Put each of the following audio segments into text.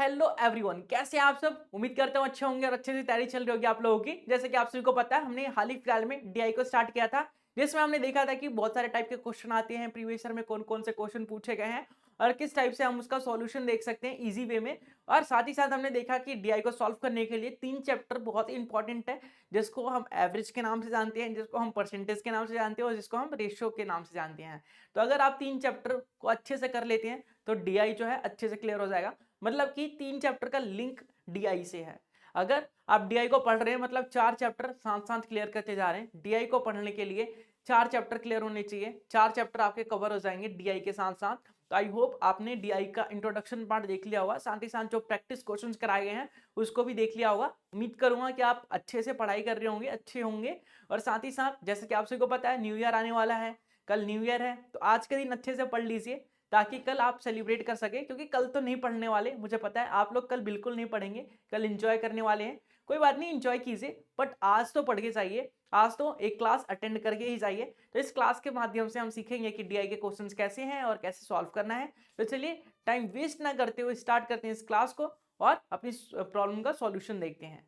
Hello everyone, कैसे हैं आप सब। उम्मीद करता हूँ अच्छे होंगे और अच्छे से तैयारी चल रही होगी आप लोगों की। जैसे कि आप सभी को पता है, हमने हाल ही फिलहाल में डीआई को स्टार्ट किया था, जिसमें हमने देखा था कि बहुत सारे टाइप के क्वेश्चन आते हैं। प्रीवियस ईयर में कौन कौन से क्वेश्चन पूछे गए हैं और किस टाइप से हम उसका सॉल्यूशन देख सकते हैं इजी वे में। और साथ ही साथ हमने देखा कि डीआई को सॉल्व करने के लिए 3 चैप्टर बहुत ही इंपॉर्टेंट है, जिसको हम एवरेज के नाम से जानते हैं, जिसको हम परसेंटेज के नाम से जानते हैं और जिसको हम रेशियो के नाम से जानते हैं। तो अगर आप 3 चैप्टर को अच्छे से कर लेते हैं तो डीआई जो है अच्छे से क्लियर हो जाएगा। मतलब कि 3 चैप्टर का लिंक डीआई से है। अगर आप डीआई को पढ़ रहे हैं मतलब 4 चैप्टर साथ साथ क्लियर करते जा रहे हैं। डीआई को पढ़ने के लिए 4 चैप्टर क्लियर होने चाहिए, 4 चैप्टर आपके कवर हो जाएंगे डीआई के साथ साथ। तो आई होप आपने डीआई का इंट्रोडक्शन पार्ट देख लिया होगा, साथ ही साथ जो प्रैक्टिस क्वेश्चंस कराए गए हैं उसको भी देख लिया होगा। उम्मीद करूंगा कि आप अच्छे से पढ़ाई कर रहे होंगे, अच्छे होंगे। और साथ ही साथ जैसे कि आप सभी को पता है न्यू ईयर आने वाला है, कल न्यू ईयर है, तो आज के दिन अच्छे से पढ़ लीजिए ताकि कल आप सेलिब्रेट कर सके। क्योंकि कल तो नहीं पढ़ने वाले, मुझे पता है आप लोग कल बिल्कुल नहीं पढ़ेंगे, कल एंजॉय करने वाले हैं। कोई बात नहीं, एंजॉय कीजिए, बट आज तो पढ़ के जाइए, आज तो एक क्लास अटेंड करके ही जाइए। तो इस क्लास के माध्यम से हम सीखेंगे कि डीआई के क्वेश्चंस कैसे हैं और कैसे सॉल्व करना है। तो चलिए टाइम वेस्ट ना करते हुए स्टार्ट करते हैं इस क्लास को और अपनी प्रॉब्लम का सॉल्यूशन देखते हैं।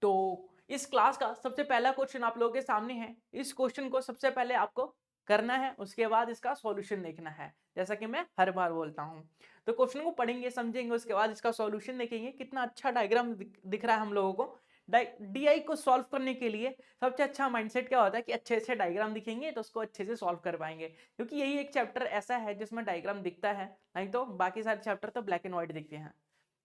तो इस क्लास का सबसे पहला क्वेश्चन आप लोगों के सामने है। इस क्वेश्चन को सबसे पहले आपको करना है, उसके बाद इसका सॉल्यूशन देखना है, जैसा कि मैं हर बार बोलता हूं। तो क्वेश्चन को पढ़ेंगे, समझेंगे, उसके बाद इसका सॉल्यूशन देखेंगे। कितना अच्छा डायग्राम दिख रहा है हम लोगों को। डीआई को सॉल्व करने के लिए सबसे अच्छा माइंडसेट क्या होता है कि अच्छे अच्छे डायग्राम दिखेंगे तो उसको अच्छे से सॉल्व कर पाएंगे। क्योंकि यही एक चैप्टर ऐसा है जिसमें डायग्राम दिखता है, नहीं तो बाकी सारे चैप्टर तो ब्लैक एंड व्हाइट दिखते हैं।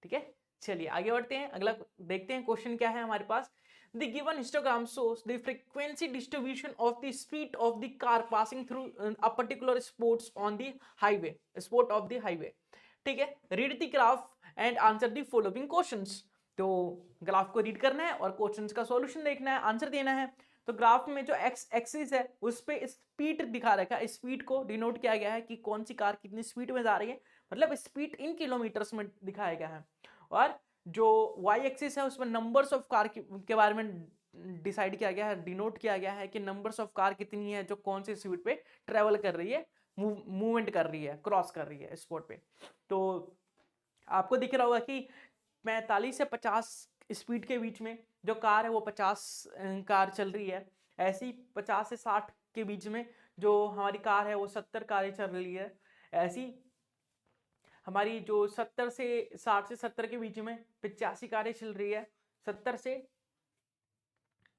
ठीक है, चलिए आगे बढ़ते हैं। अगला देखते हैं क्वेश्चन क्या है हमारे पास। The given histogram shows the frequency distribution of the speed of the car passing through a particular spots on the highway, spot of the highway. ठीक है, read the graph and answer the following questions. तो graph को read करना है और questions का solution देखना है, आंसर देना है। तो ग्राफ में जो एक्स एक्सिस है उस पे स्पीड दिखा रखा है, स्पीड को डिनोट किया गया है कि कौन सी कार कितनी स्पीड में जा रही है, मतलब स्पीड इन किलोमीटर्स में दिखाया गया है। और जो वाई एक्सिस है उसमें नंबर्स ऑफ कार के बारे में डिसाइड किया गया है, डिनोट किया गया है कि नंबर्स ऑफ कार कितनी है जो कौन सी स्पीड पे ट्रेवल कर रही है, मूवमेंट कर रही है, क्रॉस कर रही है स्पॉट पे। तो आपको दिख रहा होगा कि 45 से 50 स्पीड के बीच में जो कार है वो 50 कार चल रही है। ऐसी 50 से 60 के बीच में जो हमारी कार है वो 70 कारें चल रही है। ऐसी हमारी जो 70 से 60 से 70 के बीच में 85 कारें चल रही है। 70 से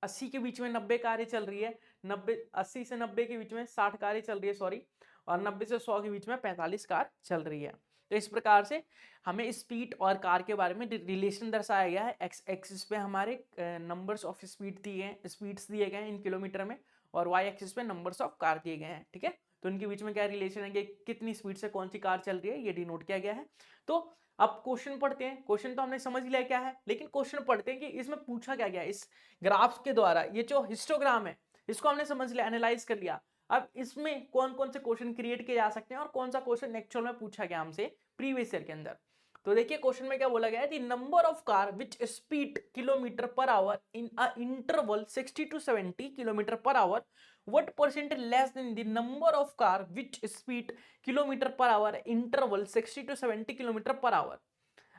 80 के बीच में 90 कारें चल रही है। 80 से 90 के बीच में 60 कारें चल रही है, सॉरी। और 90 से 100 के बीच में 45 कार चल रही है। तो इस प्रकार से हमें स्पीड और कार के बारे में रिलेशन दर्शाया गया है। एक्स एक्सिस पे हमारे नंबर्स ऑफ स्पीड दिए हैं, स्पीड्स दिए गए हैं इन किलोमीटर में, और वाई एक्सिस पे नंबर्स ऑफ कार दिए गए हैं। ठीक है, तो इनके बीच में क्या रिलेशन है कि कितनी स्पीड से कौन सी कार चल रही है, ये डिनोट किया गया है। तो अब क्वेश्चन पढ़ते हैं। क्वेश्चन तो हमने समझ लिया क्या है, लेकिन क्वेश्चन पढ़ते हैं कि इसमें पूछा क्या गया है। इस ग्राफ के द्वारा ये जो हिस्टोग्राम है इसको हमने समझ लिया, एनालाइज कर लिया। अब इसमें कौन कौन से क्वेश्चन क्रिएट किए जा सकते हैं और कौन सा क्वेश्चन एक्चुअल में पूछा गया हमसे प्रीवियस ईयर के अंदर। तो देखिए क्वेश्चन में क्या बोला गया है, the number of car which speed kilometre per our in a interval 60 to 70 kilometre per our, what percent less than the number of car which speed kilometre per our interval 60 to 70 kilometre per our.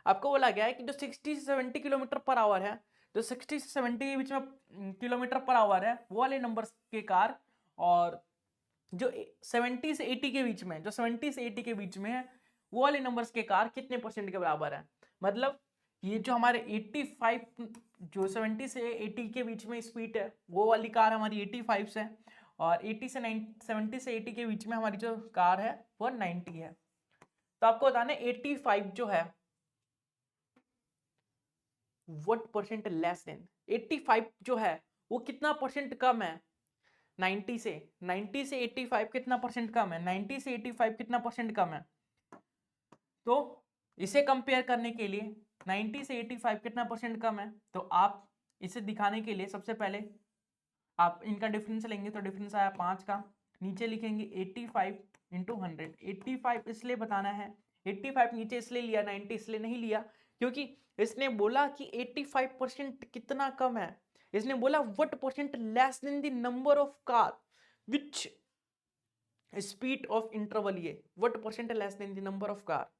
आपको बोला गया है कि जो 60 से 70 kilometre per our है, जो 60 से 70 के बीच में किलोमीटर पर आवर है वो वाले नंबर के कार, और जो 70 से 80 के बीच में, जो 70 से 80 के बीच में है वो वाले नंबर्स के कार कितने परसेंट के बराबर है। मतलब ये जो हमारे 85, जो 70 से 80 के बीच में स्पीड है वो वाली कार हमारी 85 से, और 80 से 70 से 80 के बीच में हमारी जो कार है वो 90 है। तो आपको बताना है 85 जो है व्हाट परसेंट लेस देन, 85 जो है वो कितना परसेंट कम है 90 से। 90 से 85 कितना परसेंट कम है, 90 से 85 कितना परसेंट कम है। तो इसे कंपेयर करने के लिए 90 से 85 कितना परसेंट कम है, तो आप इसे दिखाने के लिए सबसे पहले आप इनका डिफरेंस लेंगे। तो डिफरेंस आया 5 का, नीचे लिखेंगे 85 इंटू 100। 85 इसलिए बताना है, 85 नीचे इसलिए लिया, 90 इसलिए नहीं लिया क्योंकि इसने बोला कि 85% कितना कम है। इसने बोला what percent less than the number of car which speed of interval ये what percent less than the number of car,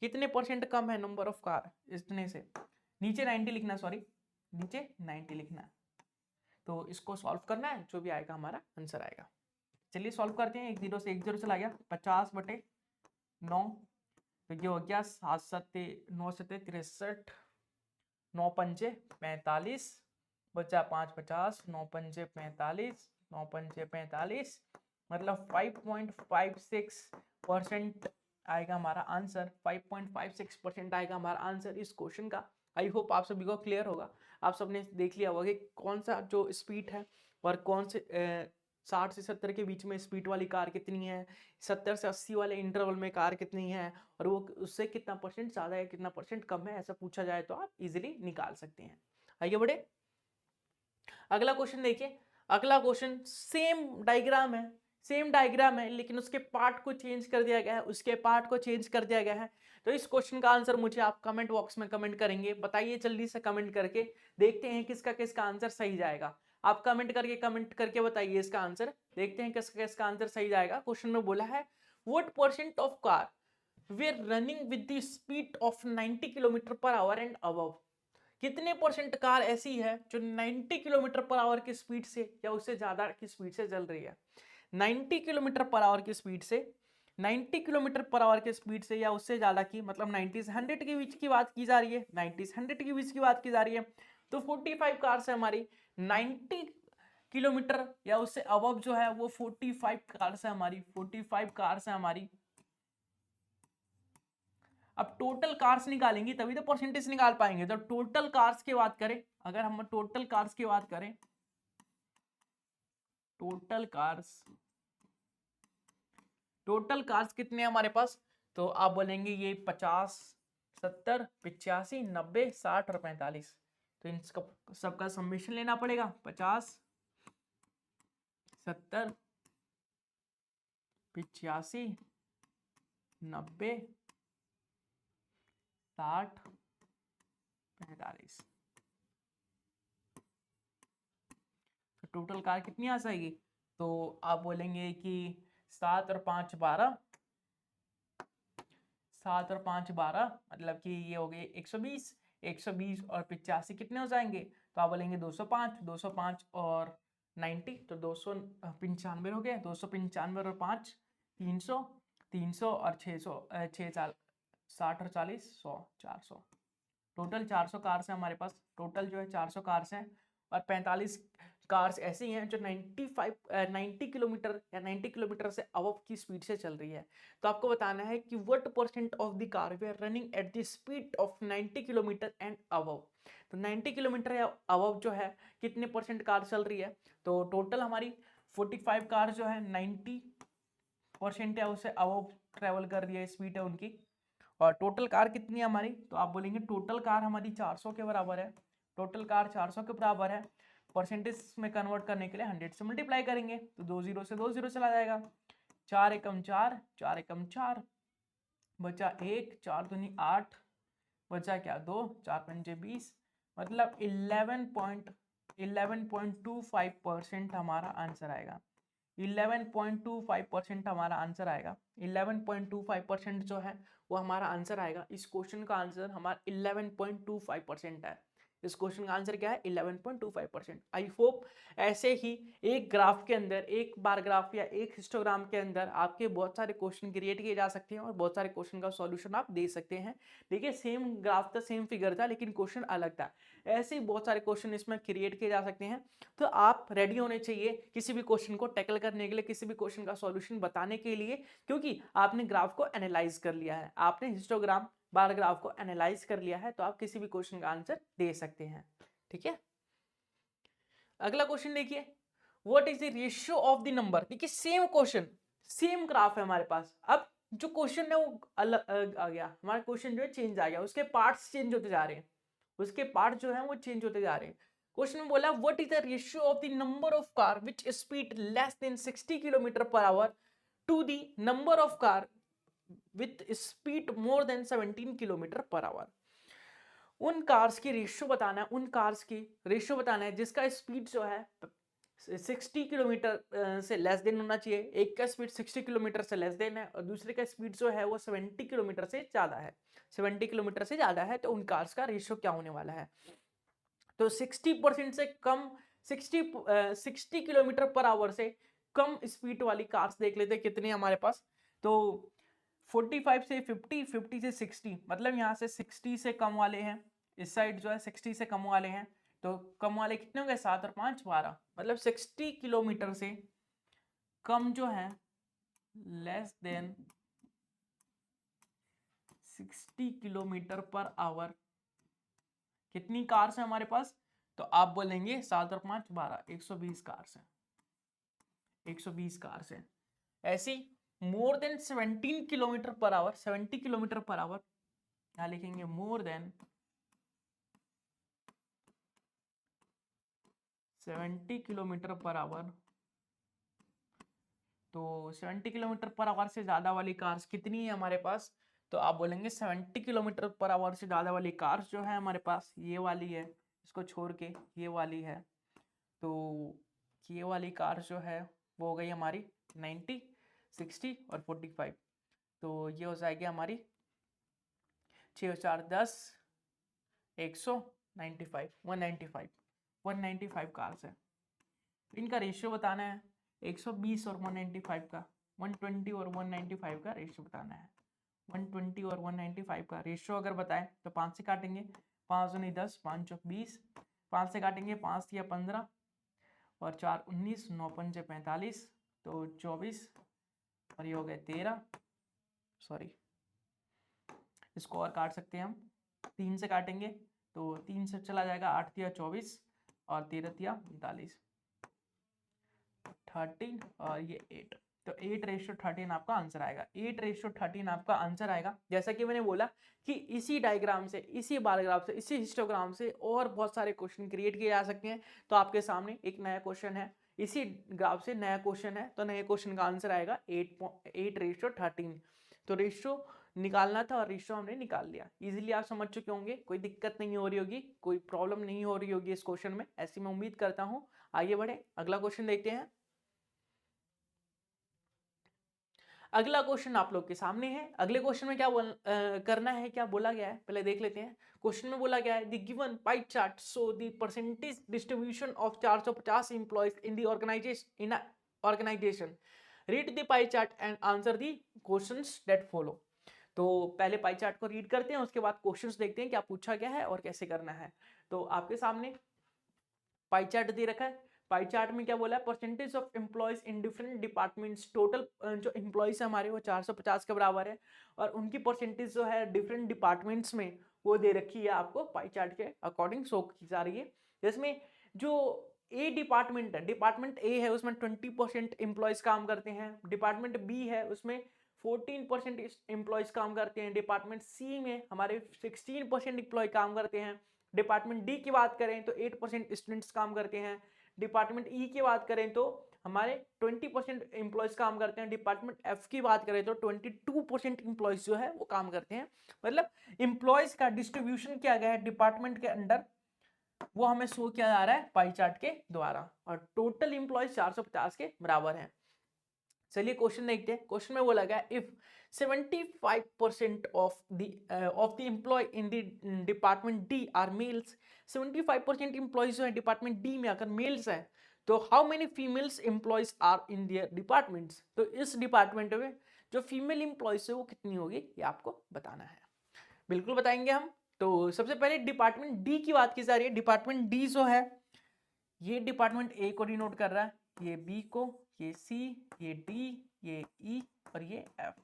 कितने परसेंट कम है नंबर ऑफ कार इतने से, नीचे 90 लिखना, सॉरी नीचे 90 लिखना। तो इसको सॉल्व करना है, जो भी आएगा हमारा आंसर आएगा। चलिए सॉल्व करते हैं। 1 0 से 1 0 चला गया, 50/9, तो ये हो गया 7 7 9 7 63, 9 पंजे 45, बचा 5 50, 9 पंजे 45, 9 पंजे 45, मतलब 5.56% आएगा हमारा आंसर। 5.56% आएगा हमारा आंसर इस क्वेश्चन का। आई होप आप सभी को क्लियर होगा, आप सबने देख लिया होगा कि कौन सा जो स्पीड है और कौन से 60 से 70 के बीच में स्पीड वाली कार कितनी है, 70 से 80 वाले इंटरवल में कार कितनी है, और वो उससे कितना परसेंट ज़्यादा है कितना परसेंट कम है, ऐसा पूछा जाए तो आप इजीली निकाल सकते हैं। आइए बढ़े, अगला क्वेश्चन देखिए। अगला क्वेश्चन सेम डायग्राम है, सेम डायग्राम है, लेकिन उसके पार्ट को चेंज कर दिया गया है, उसके पार्ट को चेंज कर दिया गया है। तो इस क्वेश्चन का आंसर मुझे आप कमेंट बॉक्स में कमेंट करेंगे, बताइए जल्दी से कमेंट करके, देखते हैं किसका किसका आंसर सही जाएगा। आप कमेंट करके बताइए इसका आंसर, देखते हैं किसका किसका आंसर सही जाएगा। क्वेश्चन में बोला है what percent of car were running with the speed of 90 kilometre per hour and above, कितने परसेंट कार ऐसी है जो 90 किलोमीटर पर आवर की स्पीड से या उससे ज्यादा की स्पीड से चल रही है। 90 किलोमीटर पर आवर की स्पीड से, 90 किलोमीटर पर आवर की स्पीड से या उससे ज्यादा की, मतलब 90 से 100 के बीच की बात की जा रही है, 90 से 100 के बीच की बात की जा रही है। तो 45 कार्स है हमारी 90 किलोमीटर या उससे अबव जो है वो 45 कार्स है हमारी, 45 कार्स है हमारी। अब टोटल कार्स निकालेंगे तभी तो परसेंटेज निकाल पाएंगे। तो टोटल कार्स की बात करें, अगर हम टोटल कार्स की बात करें, टोटल कार्स कितने हैं हमारे पास, तो आप बोलेंगे ये 50 70 85 90 60 और 45। तो इन सबका समेशन लेना पड़ेगा, 50 70 85 90 60 45। तो टोटल कार कितनी आ जाएगी, तो आप बोलेंगे कि 7 और 5 12, 7 और 5 12, मतलब कि ये हो गए 120, 120 और 85 कितने हो जाएंगे, तो आप बोलेंगे 205, 205 और 90, तो 295 हो गए, 295 और 5 300, 300 और 600 6 60 और 40 100 400। टोटल 400 कार्स हैं हमारे पास, टोटल जो है 400 कार्स हैं, और 45 कार्स ऐसी हैं जो 90 किलोमीटर या 90 किलोमीटर से अबव की स्पीड से चल रही है। तो आपको बताना है कि what percent of the car were running at the speed of 90 kilometre and above. तो 90 किलोमीटर या अबव जो है कितने परसेंट कार चल रही है, तो टोटल हमारी 45 कार जो है 90% या उससे अबव ट्रेवल कर रही है, स्पीड है उनकी। और टोटल कार कितनी है हमारी, तो आप बोलेंगे टोटल कार हमारी 400 के बराबर है, टोटल कार 400 के बराबर है। परसेंटेज में कन्वर्ट करने के लिए 100 से मल्टीप्लाई करेंगे, तो 2 0 से 2 0 चला जाएगा, 4 एकम 4, 4 एकम 4, बचा 1, 4 दूनी 8, बचा क्या 2, 4 पंजे 20, मतलब 11.25% हमारा आंसर आएगा। 11.25% हमारा आंसर आएगा। 11.25% जो है वो हमारा आंसर आएगा। इस क्वेश्चन का आंसर हमारा 11.25% है। इस क्वेश्चन का आंसर क्या है, 11.25%। आई होप ऐसे ही एक ग्राफ के अंदर, एक बार ग्राफ या एक हिस्टोग्राम के अंदर आपके बहुत सारे क्वेश्चन क्रिएट किए जा सकते हैं और बहुत सारे क्वेश्चन का सॉल्यूशन आप दे सकते हैं। देखिए सेम ग्राफ था, सेम फिगर था, लेकिन क्वेश्चन अलग था। ऐसे ही बहुत सारे क्वेश्चन इसमें क्रिएट किए जा सकते हैं। तो आप रेडी होने चाहिए किसी भी क्वेश्चन को टैकल करने के लिए, किसी भी क्वेश्चन का सॉल्यूशन बताने के लिए, क्योंकि आपने ग्राफ को एनालाइज कर लिया है, आपने हिस्टोग्राम बार ग्राफ को एनालाइज कर लिया है, तो आप किसी भी क्वेश्चन का आंसर दे सकते हैं। ठीक है, अगला क्वेश्चन देखिए, what is the ratio of the number. देखिए सेम क्वेश्चन, सेम ग्राफ है हमारे पास। अब जो क्वेश्चन है वो अलग आ गया, हमारा क्वेश्चन जो है चेंज आ गया, उसके पार्ट्स चेंज होते जा रहे हैं, उसके पार्ट जो है वो चेंज होते जा रहे हैं। क्वेश्चन में बोला what is the ratio of the number of car which speed less than 60 kilometre per hour to the number of car with speed more than 17 kilometre per hour. उन कार्स की ratio बताना है, उन cars की ratio बताना है जिसका speed जो है 60 किलोमीटर से लेस देन होना चाहिए। एक का स्पीड 60 किलोमीटर से लेस देन है और दूसरे का स्पीड जो है वो 70 किलोमीटर से ज़्यादा है। 70 किलोमीटर से ज़्यादा है तो उन कार्स का रेशियो क्या होने वाला है? तो 60% से कम 60 किलोमीटर पर आवर से कम स्पीड वाली कार्स देख लेते हैं कितनी है हमारे पास। तो 45 से 50, 50 से 60, मतलब यहाँ से 60 से कम वाले हैं, इस साइड जो है 60 से कम वाले हैं। तो कम वाले कितने हो गए? 7 और 5 12, मतलब 60 किलोमीटर से कम जो है less than 60 kilometre per our कितनी कार्स है हमारे पास? तो आप बोलेंगे 7 और 5 12, 120 कार्स है, 120 कार्स है। ऐसी मोर than 17 kilometre per our, 70 kilometre per our, यहाँ लिखेंगे more than 70 kilometre per our. तो 70 किलोमीटर पर आवर से ज्यादा वाली कार्स कितनी है हमारे पास? तो आप बोलेंगे 70 किलोमीटर पर आवर से ज्यादा वाली कार्स जो है हमारे पास ये वाली है, इसको छोड़ के ये वाली है। तो ये वाली कार जो है वो हो गई हमारी 90, 60 और 45। तो ये हो जाएगी हमारी 6 और 4 10, 195, 195, 195 कार्स है। इनका रेशियो बताना है 120 और 195 का, 120 और 195 का रेशियो बताना है। 120 और 195 का रेशियो अगर बताएं तो 5 से काटेंगे, 5 दूनी 10, 5 चौक 20, 5 से काटेंगे, 5 या 15 और 4 19, 9 पंजे 45, तो 24 और ये हो गए 13, सॉरी इसको और काट सकते हैं हम, 3 से काटेंगे तो 3 से चला जाएगा, 8 तिया 24 और 13 तिया 45, 13 और ये 8। तो 8:13 आपका आंसर आएगा, 8:13 आपका आंसर आएगा। जैसा कि मैंने बोला कि इसी डायग्राम से, इसी बार ग्राफ से, इसी हिस्टोग्राम से और बहुत सारे क्वेश्चन क्रिएट किए जा सकते हैं। तो आपके सामने एक नया क्वेश्चन है, इसी ग्राफ से नया क्वेश्चन है, तो नए क्वेश्चन का आंसर आएगा 8:13। तो रेशियो निकालना था और रेशियो हमने निकाल लिया। इजीली आप समझ चुके होंगे, कोई दिक्कत नहीं हो रही होगी, कोई प्रॉब्लम नहीं हो रही होगी इस क्वेश्चन में, ऐसी मैं उम्मीद करता हूँ। आगे बढ़े, अगला क्वेश्चन देखते हैं। अगला क्वेश्चन आप लोग के सामने है। अगले क्वेश्चन में क्या करना है, क्या बोला गया है पहले देख लेते हैं। क्वेश्चन में बोला गया है the given pie chart show the percentage distribution of 450 employees in the organisation. Read the pie chart and answer the questions that follow. तो पहले पाई चार्ट को रीड करते हैं, उसके बाद क्वेश्चंस देखते हैं क्या पूछा गया है और कैसे करना है। तो आपके सामने पाई चार्ट दे रखा है। पाई चार्ट में क्या बोला है, percentage of employees in different departments. Total जो एम्प्लॉयज है हमारे वो 450 के बराबर है और उनकी परसेंटेज जो है डिफरेंट डिपार्टमेंट्स में वो दे रखी है, आपको पाई चार्ट के अकॉर्डिंग शो की जा रही है। जिसमें जो ए डिपार्टमेंट है, डिपार्टमेंट ए है उसमें 20% एम्प्लॉयज काम करते हैं। डिपार्टमेंट बी है उसमें 14% एम्प्लॉयज काम करते हैं। डिपार्टमेंट सी में हमारे 16% एम्प्लॉय काम करते हैं। डिपार्टमेंट डी की बात करें तो 8% स्टूडेंट्स काम करते हैं। डिपार्टमेंट ई की बात करें तो हमारे 20% एम्प्लॉयज काम करते हैं। डिपार्टमेंट एफ की बात करें तो 22% एम्प्लॉयज जो है वो काम करते हैं। मतलब एम्प्लॉयज का डिस्ट्रीब्यूशन किया गया है डिपार्टमेंट के अंडर, वो हमें शो किया जा रहा है पाई चार्ट के द्वारा और टोटल एम्प्लॉयज 450 के बराबर है। चलिए क्वेश्चन देखते हैं। क्वेश्चन में बोला गया if 75% of the employee in the department D are males, 75% employees जो है डिपार्टमेंट डी में अगर मेल्स हैं तो how many females employees are in their departments. तो इस डिपार्टमेंट में जो फीमेल एम्प्लॉयज है वो कितनी होगी ये आपको बताना है। बिल्कुल बताएंगे हम। तो सबसे पहले डिपार्टमेंट डी की बात की जा रही है। डिपार्टमेंट डी जो है ये डिपार्टमेंट ए को डिनोट कर रहा है, ये बी को, ये सी, ये डी, ये ई और ये एफ।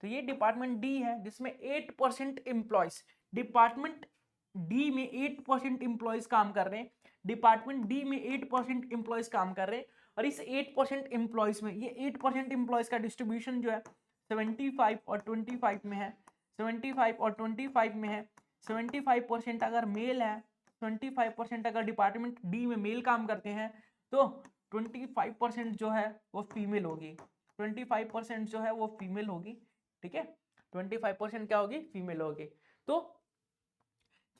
तो ये डिपार्टमेंट डी है जिसमें 8% एम्प्लॉयज, डिपार्टमेंट डी में 8% एम्प्लॉयज काम कर रहे हैं। डिपार्टमेंट डी में 8% एम्प्लॉयज काम कर रहे हैं और इस 8% एम्प्लॉयज में, ये 8% एम्प्लॉयज का डिस्ट्रीब्यूशन जो है 75 और 25 में है। 75 और 25 में है। 75% अगर मेल है, 25% अगर डिपार्टमेंट डी में मेल काम करते हैं तो 25% जो है वो फीमेल होगी। 25% जो है वो फीमेल होगी, ठीक है। 25% क्या होगी, फीमेल होगी। तो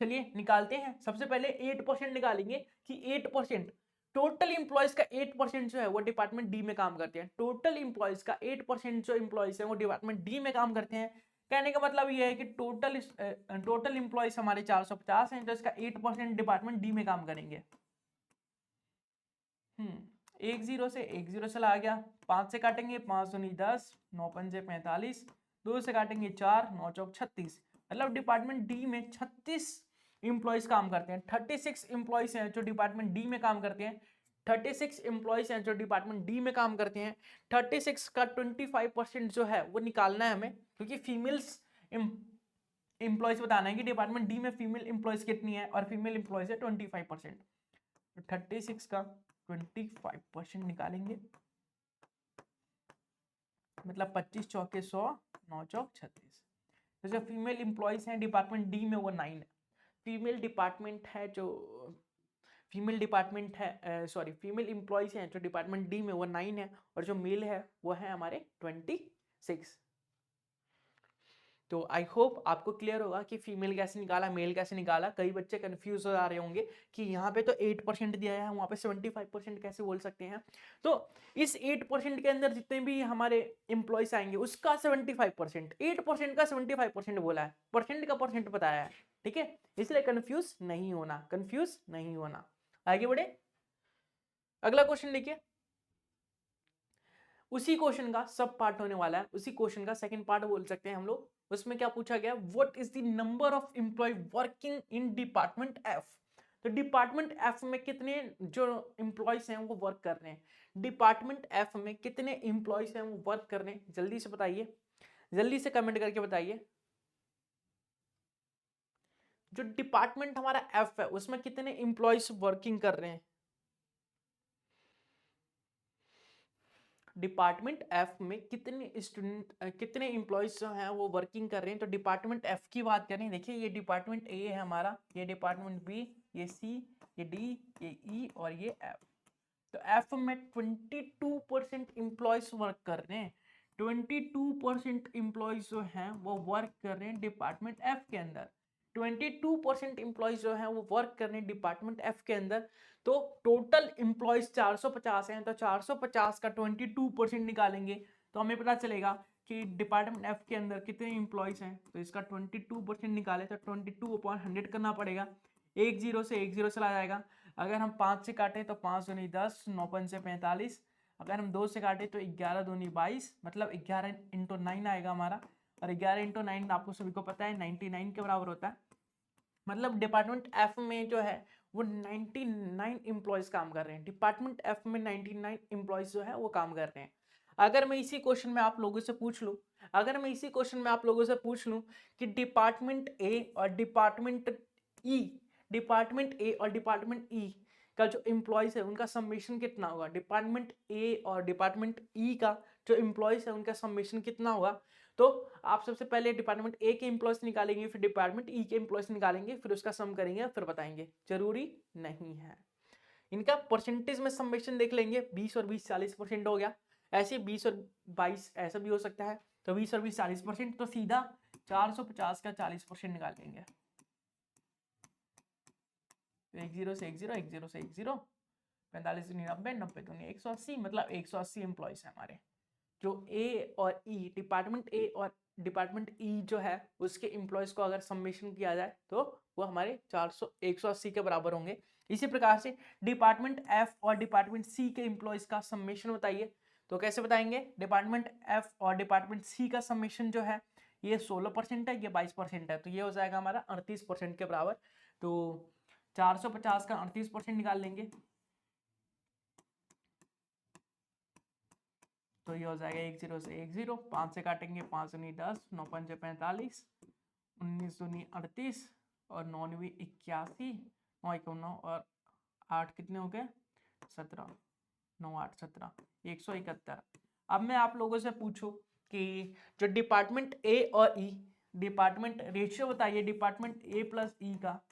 चलिए निकालते हैं। सबसे पहले 8% निकालेंगे कि 8% टोटल इंप्लॉयज का 8% जो है वो डिपार्टमेंट डी में काम करते हैं। टोटल इंप्लॉयज का 8% जो इंप्लॉयज है वो डिपार्टमेंट डी में काम करते हैं। कहने का मतलब ये है कि टोटल इंप्लॉयज हमारे 450 हैं, तो इसका 8% डिपार्टमेंट डी में काम करेंगे। 10 से 10 चला गया, 5 से काटेंगे 5 दूनी 10, 9 पंजे 45, 2 से काटेंगे 4, 9 चौक 36, मतलब डिपार्टमेंट डी में 36 इंप्लॉयज काम करते हैं। 36 इंप्लॉयज हैं जो डिपार्टमेंट डी में काम करते हैं। 36 इंप्लॉयज हैं जो डिपार्टमेंट डी में काम करते हैं। 36 का 25% जो है वो निकालना है हमें, क्योंकि फीमेल्स इंप्लॉयज बताना है कि डिपार्टमेंट डी में फीमेल इंप्लॉयज कितनी है, और फीमेल इंप्लॉयज है 25%। तो 36 का 25% निकालेंगे, मतलब 25 चौके 100, 9 चौक 36। तो जो फीमेल इंप्लॉयज हैं डिपार्टमेंट डी में वो 9 है। फीमेल इंप्लॉयज हैं जो डिपार्टमेंट डी में वो 9 है, और जो मेल है वो है हमारे 26। तो आई होप आपको क्लियर होगा कि फीमेल कैसे निकाला, मेल कैसे निकाला। कई बच्चे कंफ्यूज हो जा रहे होंगे कि यहाँ पे तो 8% दिया है, वहाँ पे 75% कैसे बोल सकते हैं। तो इस 8% के अंदर जितने भी हमारे एम्प्लॉयज आएंगे उसका 75%, 8% का 75% बोला है, परसेंट का परसेंट बताया है, ठीक है। इसलिए कंफ्यूज नहीं होना। आगे बढ़े, अगला क्वेश्चन देखिए। उसी क्वेश्चन का सब पार्ट होने वाला है, उसी क्वेश्चन का सेकंड पार्ट बोल सकते हैं हम लोग। उसमें क्या पूछा गया, what is the number of employee working in department F. तो डिपार्टमेंट एफ में कितने जो एम्प्लॉयज हैं वो वर्क कर रहे हैं, डिपार्टमेंट एफ में कितने एम्प्लॉयज हैं वो वर्क कर रहे हैं, जल्दी से बताइए, जल्दी से कमेंट करके बताइए। जो डिपार्टमेंट हमारा एफ है उसमें कितने एम्प्लॉयज वर्किंग कर रहे हैं, डिपार्टमेंट एफ में कितने एम्प्लॉयज जो हैं वो वर्किंग कर रहे हैं। तो डिपार्टमेंट एफ की बात करें, देखिए ये डिपार्टमेंट ए है हमारा, ये डिपार्टमेंट बी, ये सी, ये डी, ये ई और ये एफ। तो एफ में 22% एम्प्लॉयज वर्क कर रहे हैं। 22% एम्प्लॉयज जो हैं वो वर्क कर रहे हैं डिपार्टमेंट एफ के अंदर। 22% एम्प्लॉयज जो हैं वो वर्क कर रहे हैं डिपार्टमेंट एफ के अंदर। तो टोटल एम्प्लॉयज 450 हैं, तो 450 का 22% निकालेंगे तो हमें पता चलेगा कि डिपार्टमेंट एफ के अंदर कितने एम्प्लॉयज हैं। तो इसका 22% निकाले तो 22/100 करना पड़ेगा। 10 से 10 चला जाएगा। अगर हम 5 से काटें तो 5 दूनी 10, 9 पंजे 45। अगर हम 2 से काटें तो 11 दूनी 22, मतलब 11 इंटू 9 आएगा हमारा, और 11 इंटू 9 आपको सभी को पता है 99 के बराबर होता है। मतलब डिपार्टमेंट एफ में जो है वो 99 एम्प्लॉयज काम कर रहे हैं, डिपार्टमेंट एफ में 99 एम्प्लॉयज जो है वो काम कर रहे हैं। अगर मैं इसी क्वेश्चन में आप लोगों से पूछ लूं कि डिपार्टमेंट ए और डिपार्टमेंट ई का जो एम्प्लॉयज है उनका समेशन कितना होगा, डिपार्टमेंट ए और डिपार्टमेंट ई का जो एम्प्लॉयज है उनका समेशन कितना होगा, तो आप सबसे पहले डिपार्टमेंट ए के एम्प्लॉयज निकालेंगे, फिर डिपार्टमेंट ई के एम्प्लॉयज निकालेंगे, फिर उसका सम करेंगे, फिर बताएंगे। जरूरी नहीं है, इनका परसेंटेज में समेशन देख लेंगे। 20 और 20 40% हो गया, ऐसे 20 और 22 ऐसा भी हो सकता है। तो 20 और 20 40%, तो सीधा 450 का 40% निकाल लेंगे। 10 से 10, 10 से 10, 45 दूनी 90, 90 दूनी 180, मतलब 180 एम्प्लॉयज है हमारे। जो ए और ई, डिपार्टमेंट ए और डिपार्टमेंट ई जो है उसके एम्प्लॉयज को अगर समेशन किया जाए तो वो हमारे 180 के बराबर होंगे। इसी प्रकार से डिपार्टमेंट एफ और डिपार्टमेंट सी के एम्प्लॉयज का समेशन बताइए, तो कैसे बताएंगे। डिपार्टमेंट एफ और डिपार्टमेंट सी का समेशन जो है ये 16% है, ये 22% है, तो ये हो जाएगा हमारा 38% के बराबर। तो 450 का 38% निकाल लेंगे तो ये हो जाएगा 10 से 10, 5 से काटेंगे 5 दूनी 10, 9 पंजे 45, 19 दूनी 38 और 9 9 81, 9 1 9 और 8 कितने हो गए 17, 9 8 17, 171। अब मैं आप लोगों से पूछूं कि जो डिपार्टमेंट ए और ई, डिपार्टमेंट रेशियो बताइए, डिपार्टमेंट ए प्लस ई का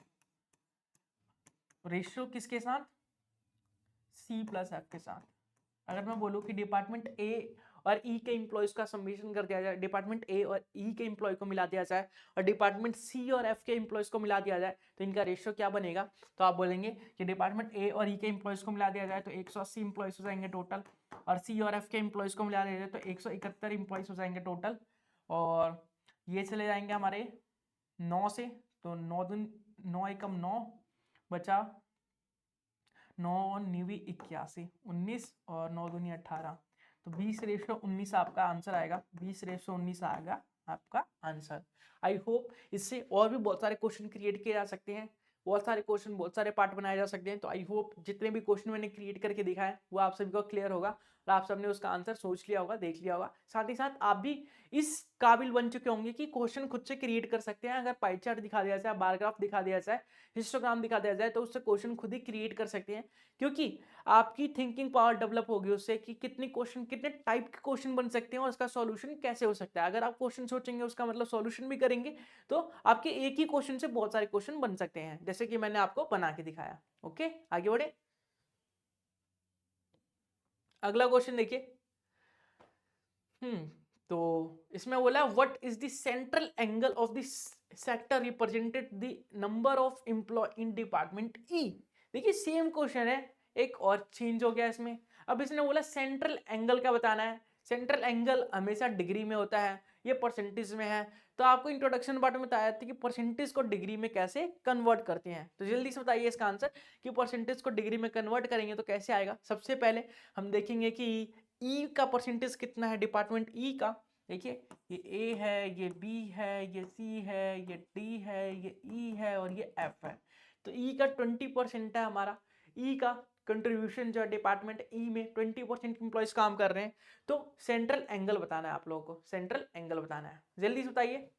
रेशियो किसके साथ, सी प्लस एफ के साथ। अगर मैं बोलूं कि डिपार्टमेंट ए और ई के एम्प्लॉयज का समेशन कर दिया जाए, डिपार्टमेंट ए और ई के एम्प्लॉय को मिला दिया जाए और डिपार्टमेंट सी और एफ के एम्प्लॉयज को मिला दिया जाए, तो इनका रेशियो क्या बनेगा? तो आप बोलेंगे कि डिपार्टमेंट ए और ई के एम्प्लॉयज को मिला दिया जाए तो 180 एम्प्लॉयज हो जाएंगे टोटल, और सी और एफ के एम्प्लॉयज को मिला दिया जाए तो 171 एम्प्लॉयज हो जाएंगे टोटल, और ये चले जाएंगे हमारे 9 से, तो 9 एकम 9 बचा 9 निवी 81, 19 और 9 दूनी 18, तो 20:19 आपका आंसर आएगा, 20:19 आएगा आपका आंसर। आई होप इससे और भी बहुत सारे क्वेश्चन क्रिएट किए जा सकते हैं, बहुत सारे क्वेश्चन, बहुत सारे पार्ट बनाए जा सकते हैं। तो आई होप जितने भी क्वेश्चन मैंने क्रिएट करके दिखाया है वो आप सभी को क्लियर होगा और आप सबने उसका आंसर सोच लिया होगा, देख लिया होगा। साथ ही साथ आप भी इस काबिल बन चुके होंगे कि क्वेश्चन खुद से क्रिएट कर सकते हैं। अगर पाई चार्ट दिखा दिया जाए, बार ग्राफ दिखा दिया जाए, हिस्टोग्राम दिखा दिया जाए, तो उससे क्वेश्चन खुद ही क्रिएट कर सकते हैं, क्योंकि आपकी थिंकिंग पावर डेवलप होगी उससे कि कितने क्वेश्चन, कितने टाइप के क्वेश्चन बन सकते हैं और उसका सॉल्यूशन कैसे हो सकता है। अगर आप क्वेश्चन सोचेंगे उसका मतलब सॉल्यूशन भी करेंगे, तो आपके एक ही क्वेश्चन से बहुत सारे क्वेश्चन बन सकते हैं, जैसे कि मैंने आपको बना के दिखाया। ओके, आगे बढ़े। अगला क्वेश्चन देखिए। तो इसमें बोला what is the central angle of this sector represented the number of employ in department E. देखिए सेम क्वेश्चन है, एक और चेंज हो गया इसमें। अब इसने बोला सेंट्रल एंगल का बताना है। सेंट्रल एंगल हमेशा डिग्री में होता है, ये परसेंटेज में है। तो आपको इंट्रोडक्शन पार्ट में बताया था कि परसेंटेज को डिग्री में कैसे कन्वर्ट करते हैं, तो जल्दी से बताइए इसका आंसर कि परसेंटेज को डिग्री में कन्वर्ट करेंगे तो कैसे आएगा। सबसे पहले हम देखेंगे कि ई का परसेंटेज कितना है डिपार्टमेंट ई का। देखिए ये ए है, ये बी है, ये सी है, ये डी है, ये ई है और ये एफ है। तो ई का 20% है हमारा। ई का कंट्रीब्यूशन जो है डिपार्टमेंट ई में 20% एम्प्लॉयज काम कर रहे हैं। तो सेंट्रल एंगल बताना है आप लोगों को, सेंट्रल एंगल बताना है, जल्दी से बताइए।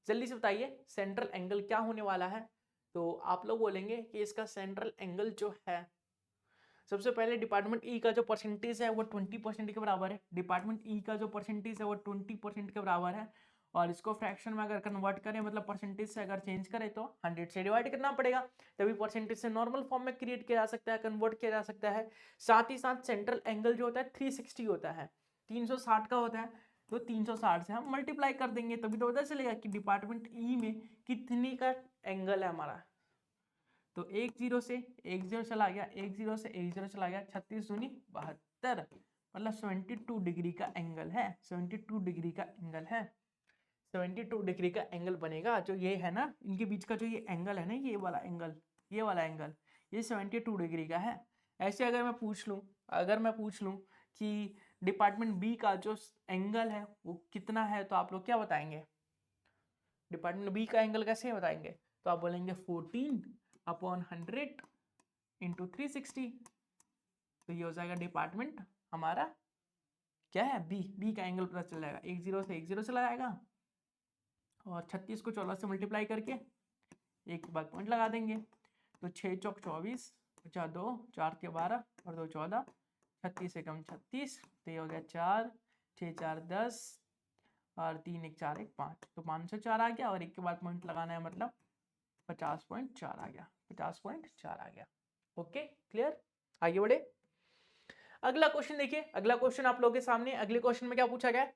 जल्दी से बताइए सेंट्रल एंगल क्या होने वाला है। तो आप लोग बोलेंगे कि इसका सेंट्रल एंगल जो है, सबसे पहले डिपार्टमेंट ई का जो परसेंटेज है वो 20% के बराबर है। डिपार्टमेंट ई का जो परसेंटेज है वो 20% के बराबर है, और इसको फ्रैक्शन में अगर कन्वर्ट करें, मतलब परसेंटेज से अगर चेंज करें तो 100 से डिवाइड करना पड़ेगा, तभी परसेंटेज से नॉर्मल फॉर्म में क्रिएट किया जा सकता है, कन्वर्ट किया जा सकता है। साथ ही साथ सेंट्रल एंगल जो होता है 360 होता है, 360 का होता है। तो 360 से हम मल्टीप्लाई कर देंगे, तभी तो पता चलेगा कि डिपार्टमेंट ई में कितनी का एंगल है हमारा। तो 10 से 10 चला गया, 10 से 10 चला गया, 36 दूनी 72, मतलब 72 डिग्री का एंगल है, 72 डिग्री का एंगल है, 72 डिग्री का एंगल बनेगा। जो ये है ना, इनके बीच का जो ये एंगल है ना, ये वाला एंगल, ये वाला एंगल, ये 72 डिग्री का है। ऐसे अगर मैं पूछ लूँ कि डिपार्टमेंट बी का जो एंगल है वो कितना है, तो आप लोग क्या बताएंगे? डिपार्टमेंट बी का एंगल कैसे बताएंगे? तो आप बोलेंगे 14/100 इंटू 360। तो ये हो जाएगा डिपार्टमेंट हमारा क्या है, बी का एंगल पता चल जाएगा। 10 से 10 चला जाएगा और 36 को 14 से मल्टीप्लाई करके एक बार पॉइंट लगा देंगे। तो 6 चौक 24, 4 2, 4 के 12 और 2 14, 36 से कम 36, तो ये हो गया 4, 6 4 10 और 3 1 4 1 5, तो 504 आ गया, और एक के बाद पॉइंट लगाना है, मतलब 50.4 आ गया, 50.4 आ गया। ओके क्लियर, आगे बढ़े। अगला क्वेश्चन देखिए, अगला क्वेश्चन आप लोगों के सामने। अगले क्वेश्चन में क्या पूछा गया?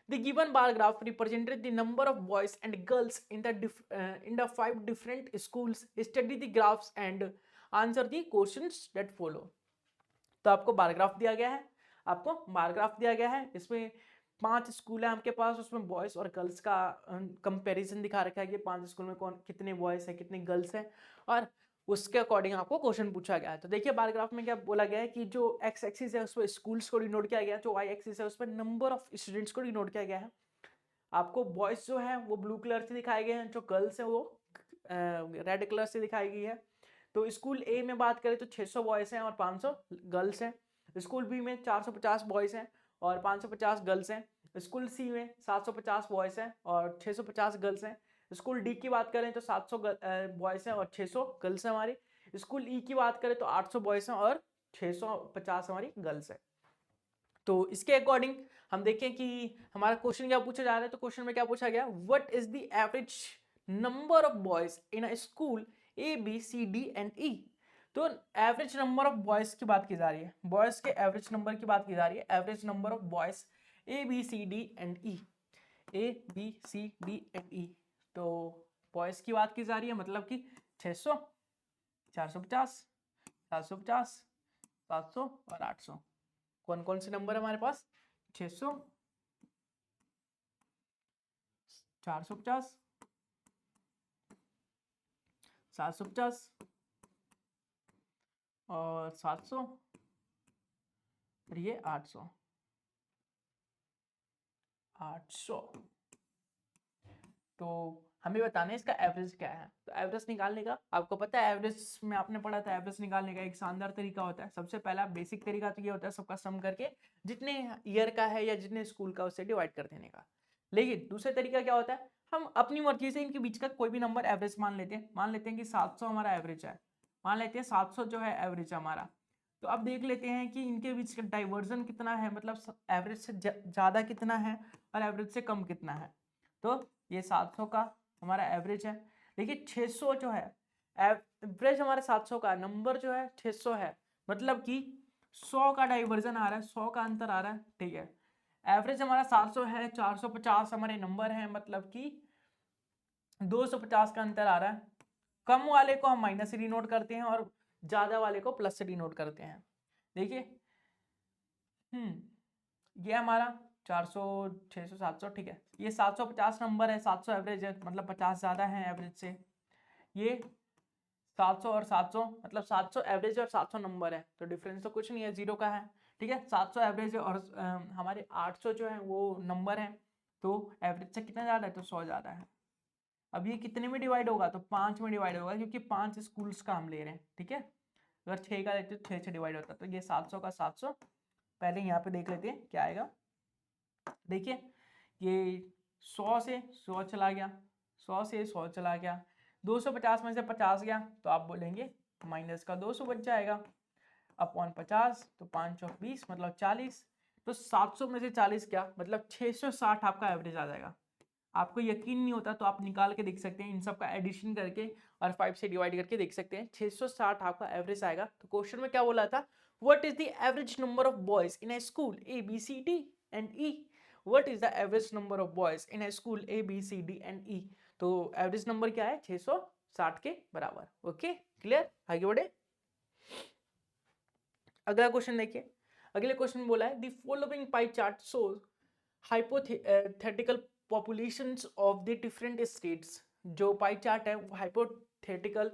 The given bar graph represented the number of boys and girls in the 5 different schools. Study the graphs and answer the questions that follow. तो आपको बार ग्राफ दिया गया है, आपको बार ग्राफ दिया गया है। इसमें 5 स्कूल है आपके पास, उसमें बॉयज और गर्ल्स का कंपैरिजन दिखा रखा है कि 5 स्कूल में कौन कितने बॉयज है कितने गर्ल्स हैं, और उसके अकॉर्डिंग आपको क्वेश्चन पूछा गया है। तो देखिए बार ग्राफ में क्या बोला गया है कि जो एक्स एक्सिस है उस पर स्कूल्स को डिनोट किया गया है, जो वाई एक्सिस है उस पर नंबर ऑफ स्टूडेंट्स को डिनोट किया गया है। आपको बॉयज जो है वो ब्लू कलर से दिखाए गए हैं, जो गर्ल्स है वो रेड कलर से दिखाई गई है। तो स्कूल ए में बात करें तो 600 बॉयज हैं और 500 गर्ल्स हैं। स्कूल बी में 450 बॉयज हैं और 550 गर्ल्स हैं। स्कूल सी में 750 बॉयज हैं और 650 गर्ल्स हैं। स्कूल डी की बात करें तो 700 बॉयज हैं और 600 गर्ल्स हैं हमारी। स्कूल ई की बात करें तो 800 बॉयज हैं और 650 हमारी गर्ल्स है। तो इसके अकॉर्डिंग हम देखें कि हमारा क्वेश्चन क्या पूछा जा रहा है। तो क्वेश्चन में क्या पूछा गया, what is the average number of boys in a school A B C D and E. तो एवरेज नंबर ऑफ बॉयज की बात की जा रही है, बॉयज के एवरेज नंबर की बात की जा रही है, average number of boys A B C D and E, A B C D and E. तो बॉयज की बात की जा रही है, मतलब कि 600, 450, 750, 700 और 800। कौन कौन से नंबर है हमारे पास? 600, 450, 750 और 700 और ये 800। तो हमें बताना है इसका एवरेज क्या है। तो एवरेज निकालने का आपको पता है, एवरेज में आपने पढ़ा था, एवरेज निकालने का एक शानदार तरीका होता है। सबसे पहला बेसिक तरीका तो ये होता है सबका सम करके जितने ईयर का है या जितने स्कूल का उससे डिवाइड कर देने का। लेकिन दूसरा तरीका क्या होता है, हम अपनी मर्जी से इनके बीच का कोई भी नंबर एवरेज मान लेते हैं। मान लेते हैं कि 700 हमारा एवरेज है, मान लेते हैं 700 जो है एवरेज हमारा। तो अब देख लेते हैं कि इनके बीच का डाइवर्जन कितना है, मतलब एवरेज से ज़्यादा कितना है और एवरेज से कम कितना है। तो ये 700 का हमारा एवरेज है। देखिए 600 जो है एवरेज हमारा 700 का, नंबर जो है 600 है, मतलब कि 100 का डाइवर्जन आ रहा है, 100 का अंतर आ रहा है, ठीक है। एवरेज हमारा 700 है, 450 हमारे नंबर है, मतलब कि 250 का अंतर आ रहा है। कम वाले को हम माइनस से डिनोट करते हैं और ज्यादा वाले को प्लस से डिनोट करते हैं। देखिए ये हमारा 400, 600, 700, ठीक है। ये 750 नंबर है, 700 एवरेज है, मतलब 50 ज़्यादा है एवरेज से। ये 700 और 700, मतलब 700 एवरेज और 700 नंबर है, तो डिफरेंस तो कुछ नहीं है, जीरो का है, ठीक है। 700 एवरेज है और हमारे 800 जो है वो नंबर है, तो एवरेज से कितना ज़्यादा है, तो 100 ज़्यादा है। अब ये कितने में डिवाइड होगा, तो 5 में डिवाइड होगा, क्योंकि 5 स्कूल्स का हम ले रहे हैं, ठीक है। अगर 6 का लेते तो 6 से डिवाइड होता, तो ये 700 का 700। पहले यहाँ पे देख लेते हैं क्या आएगा। देखिए ये 100 से 100 चला गया, 100 से 100 चला गया, 250 में से 50 गया, तो आप बोलेंगे माइनस का 200 बच जाएगा, अपॉन 50, तो 5 और 20 मतलब 40। तो 700 में से 40 क्या, मतलब 660 आपका एवरेज आ जाएगा। आपको यकीन नहीं होता तो आप निकाल के देख सकते हैं, इन सब का एडिशन करके और 5 से डिवाइड करके देख सकते हैं, 660 आपका एवरेज आएगा। तो क्वेश्चन में क्या बोला था, what is the average number of boys in a school A B C D and E. What is the average number of boys in a school A B C D and E. तो average number क्या है, 660 के बराबर। Okay clear, आगे बढ़े। अगला question देखिए, अगले क्वेश्चन में बोला है the following pie chart shows hypothetical populations of the different states. जो पाई चार्ट है वो हाइपोथेटिकल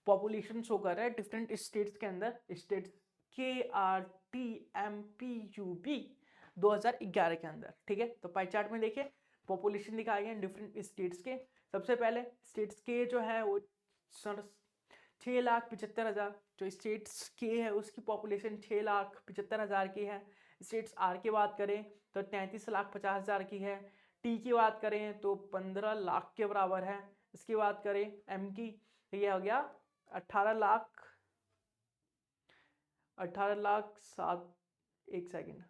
पॉपुलेशन शो कर रहा है डिफरेंट स्टेट्स के अंदर, स्टेट्स KRTMPUB 2011 के अंदर, ठीक है। तो पाई चार्ट में देखिए पॉपुलेशन दिखाए गए डिफरेंट स्टेट्स के। सबसे पहले स्टेट्स के जो है वो 6,75,000, जो स्टेट्स के है उसकी पॉपुलेशन 6,75,000 की है। स्टेट्स आर की बात करें तो 33,50,000 की है। टी की बात करें तो 15 लाख के बराबर है। इसकी बात करें एम की तो ये हो गया 18 लाख, 18 लाख 7, एक सेकेंड